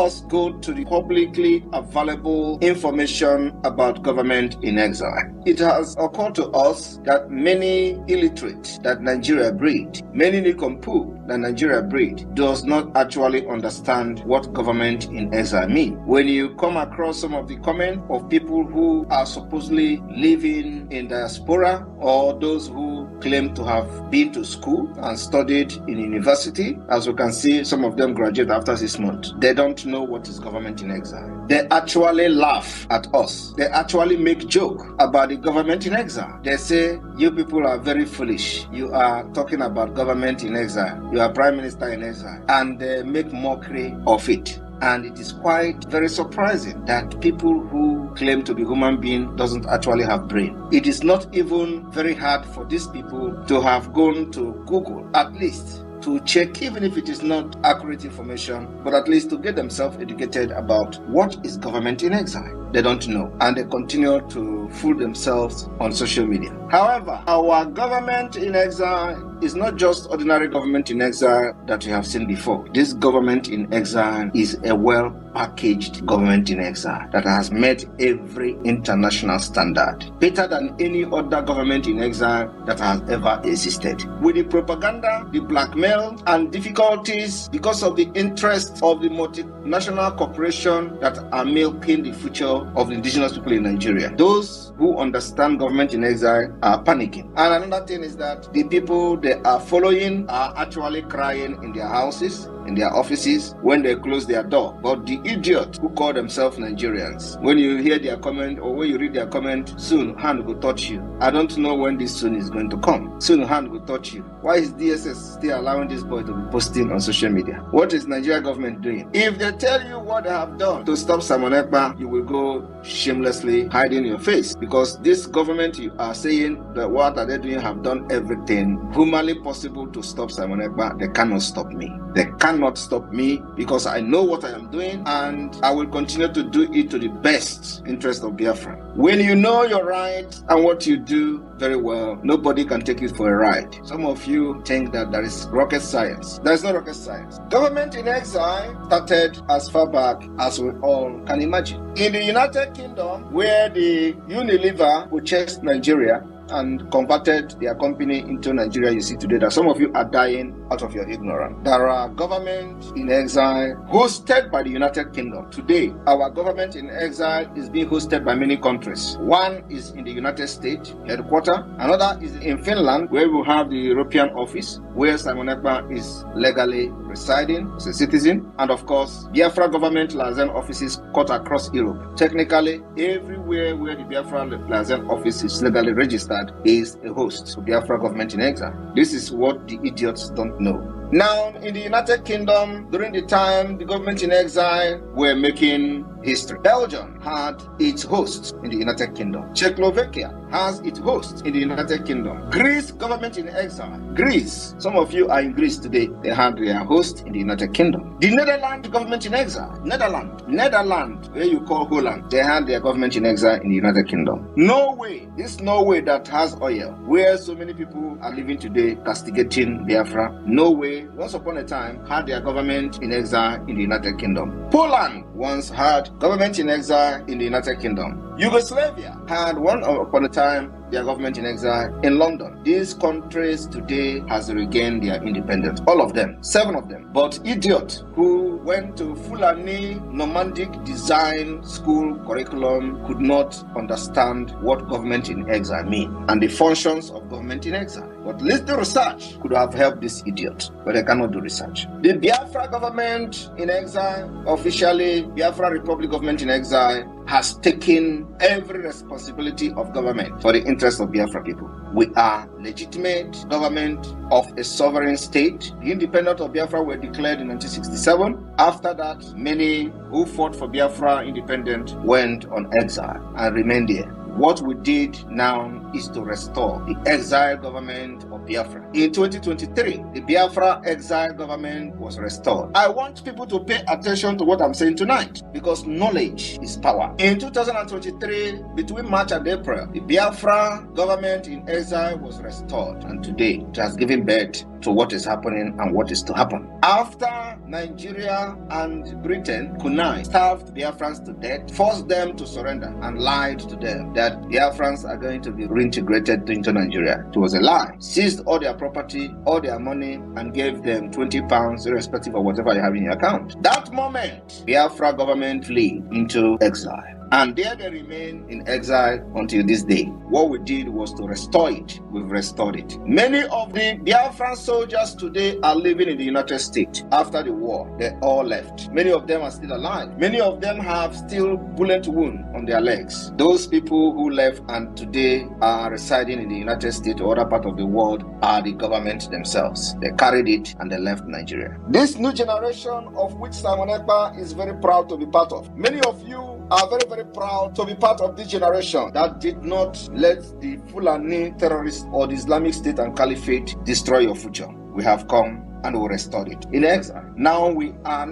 us go to the publicly available information about government in exile. It has occurred to us that many illiterate that Nigeria breed, many nincompoop that Nigeria breed, does not actually understand what government in exile means. When you come across some of the comments of people who are supposedly living in diaspora, or those who claim to have been to school and studied in university, as we can see, some of them graduate after 6 months. They don't know what is government in exile. They actually laugh at us. They actually make joke about the government in exile. They say, you people are very foolish. You are talking about government in exile. You are prime minister in exile. And they make mockery of it. And it is quite very surprising that people who claim to be human beings doesn't actually have brain. It is not even very hard for these people to have gone to Google, at least to check, even if it is not accurate information, but at least to get themselves educated about what is government in exile. They don't know, and they continue to fool themselves on social media. However, our government in exile is not just ordinary government in exile that we have seen before. This government in exile is a well-packaged government in exile that has met every international standard, better than any other government in exile that has ever existed. With the propaganda, the blackmail, and difficulties because of the interests of the multinational corporation that are milking the future of the indigenous people in Nigeria, those who understand government in exile are panicking. And another thing is that the people they are following are actually crying in their houses, in their offices, when they close their door. But the idiots who call themselves Nigerians, when you hear their comment or when you read their comment, soon hand will touch you. I don't know when this soon is going to come. Soon hand will touch you. Why is DSS still allowing this boy to be posting on social media? What is Nigeria government doing? If they tell you what they have done to stop Simon Ekpa, you will go shamelessly hiding your face, because this government you are saying that what are they doing have done everything humanly possible to stop Simon Ekpa. They cannot stop me. They cannot stop me, because I know what I am doing and I will continue to do it to the best interest of Biafra. When you know your right and what you do very well, nobody can take you for a ride. Some of you think that there is rocket science. There is no rocket science. Government in exile started as far back as we all can imagine. In the United Kingdom, where the Unilever purchased Nigeria and converted their company into Nigeria, you see today that some of you are dying out of your ignorance. There are governments in exile hosted by the United Kingdom. Today, our government in exile is being hosted by many countries. One is in the United States headquarters. Another is in Finland, where we have the European office, where Simon Ekpa is legally residing as a citizen. And of course, Biafra government liaison offices cut across Europe. Technically, everywhere where the Biafra liaison office is legally registered is a host to Biafra government in exile. This is what the idiots don't know. Now, in the United Kingdom, during the time the government in exile were making history, Belgium had its host in the United Kingdom. Czechoslovakia has its host in the United Kingdom. Greece government in exile. Greece, some of you are in Greece today, they had their host in the United Kingdom. The Netherlands government in exile. Netherlands, where you call Holland, they had their government in exile in the United Kingdom. Norway, this Norway that has oil, where so many people are living today castigating Biafra. Norway, once upon a time, had their government in exile in the United Kingdom. Poland once had government in exile in the United Kingdom. Yugoslavia had one upon a time their government in exile in London. These countries today has regained their independence. All of them, 7 of them. But idiots who went to Fulani nomadic design school curriculum could not understand what government in exile means and the functions of government in exile. But little research could have helped this idiot, but they cannot do research. The Biafra government in exile, officially Biafra Republic government in exile, has taken every responsibility of government for the interest of Biafra people. We are legitimate government of a sovereign state. The independence of Biafra were declared in 1967. After that, many who fought for Biafra independence went on exile and remained there. What we did now is to restore the exile government of Biafra. In 2023, the Biafra exile government was restored. I want people to pay attention to what I'm saying tonight, because knowledge is power. In 2023, between March and April, the Biafra government in exile was restored, and today it has given birth to what is happening and what is to happen. After Nigeria and Britain connived, starved Biafrans to death, forced them to surrender, and lied to them that Biafrans are going to be reintegrated into Nigeria. It was a lie. Seized all their property, all their money, and gave them £20 irrespective of whatever you have in your account. That moment, Biafra government flee into exile. And there they remain in exile until this day. What we did was to restore it. We've restored it. Many of the Biafran soldiers today are living in the United States. After the war, they all left. Many of them are still alive. Many of them have still bullet wounds on their legs. Those people who left and today are residing in the United States or other part of the world are the government themselves. They carried it and they left Nigeria. This new generation of which Simon Ekpa is very proud to be part of. Many of you are very, very proud to be part of this generation that did not let the Fulani terrorists or the Islamic State and Caliphate destroy your future. We have come and we restored it in exile. Now we are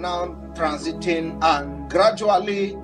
transiting and gradually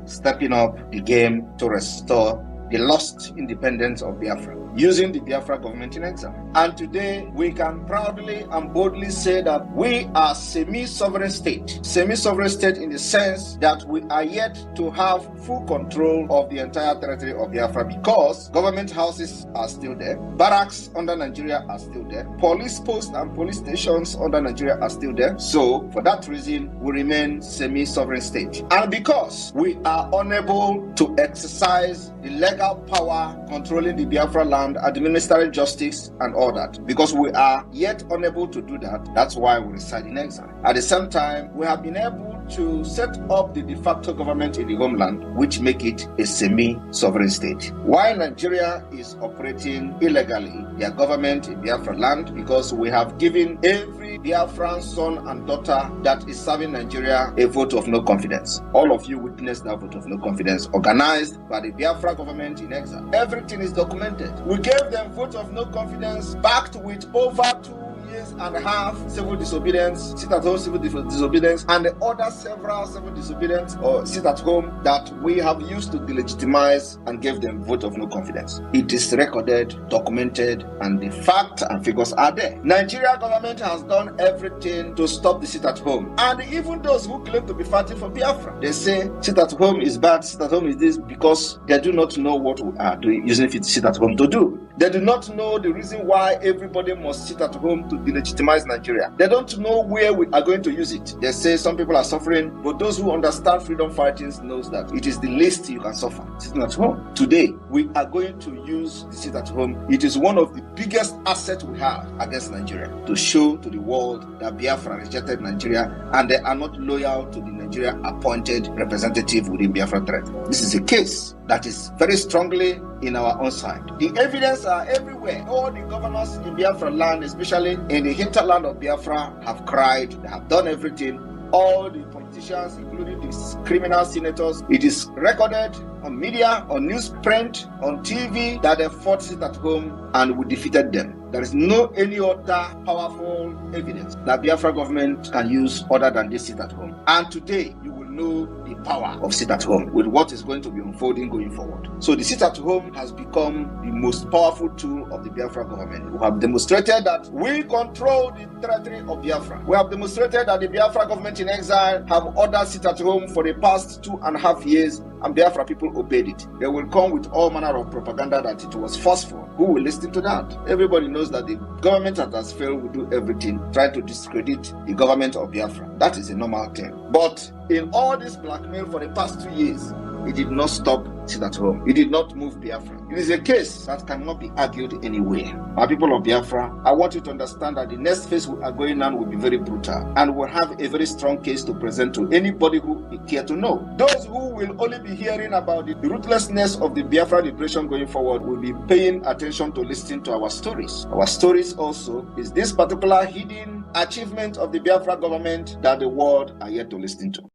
stepping up the game to restore the lost independence of Biafra, using the Biafra government in exile. And today, we can proudly and boldly say that we are semi-sovereign state. Semi-sovereign state in the sense that we are yet to have full control of the entire territory of Biafra because government houses are still there, barracks under Nigeria are still there, police posts and police stations under Nigeria are still there. So, for that reason, we remain semi-sovereign state. And because we are unable to exercise the legal power controlling the Biafra land, administering justice and all that, because we are yet unable to do that, that's why we reside in exile. At the same time, we have been able to set up the de facto government in the homeland, which make it a semi-sovereign state. While Nigeria is operating illegally, their government in Biafra land, because we have given every Biafran son and daughter that is serving Nigeria a vote of no confidence. All of you witnessed that vote of no confidence organized by the Biafra government in exile. Everything is documented. We gave them vote of no confidence backed with over 2 years and a half civil disobedience, sit-at-home civil disobedience, and the other several civil disobedience or sit-at-home that we have used to delegitimize and gave them vote of no confidence. It is recorded, documented, and the facts and figures are there. Nigeria government has done everything to stop the sit-at-home. And even those who claim to be fighting for Biafra, they say sit-at-home is bad, sit-at-home is this, because they do not know what we are doing, using sit-at-home to do. They do not know the reason why everybody must sit at home to delegitimize Nigeria. They don't know where we are going to use it. They say some people are suffering, but those who understand freedom fighting knows that it is the least you can suffer, sitting at home. Today, we are going to use the sit at home. It is one of the biggest assets we have against Nigeria, to show to the world that Biafra rejected Nigeria and they are not loyal to the Nigeria appointed representative within Biafra threat. This is a case that is very strongly in our own side. The evidence are everywhere. All the governors in Biafra land, especially in the hinterland of Biafra, have cried. They have done everything. All the politicians, including the criminal senators, it is recorded on media, on newsprint, on TV that they fought sit at home and we defeated them. There is no any other powerful evidence that Biafra government can use other than this sit at home. And today, you will know the power of sit at home with what is going to be unfolding going forward. So the sit at home has become the most powerful tool of the Biafra government. We have demonstrated that we control the territory of Biafra. We have demonstrated that the Biafra government in exile have ordered sit at home for the past 2.5 years, and Biafra people obeyed it. They will come with all manner of propaganda that it was forceful. Who will listen to that? Everybody knows that the government that has failed will do everything, try to discredit the government of Biafra. That is a normal thing. But in all this blackmail for the past 2 years, it did not stop sit at home. It did not move Biafra. It is a case that cannot be argued anywhere. My people of Biafra, I want you to understand that the next phase we are going on will be very brutal, and we'll have a very strong case to present to anybody who care to know. Those who will only be hearing about the ruthlessness of the Biafra liberation going forward will be paying attention to listening to our stories. Our stories also is this particular hidden achievement of the Biafra government that the world are yet to listen to.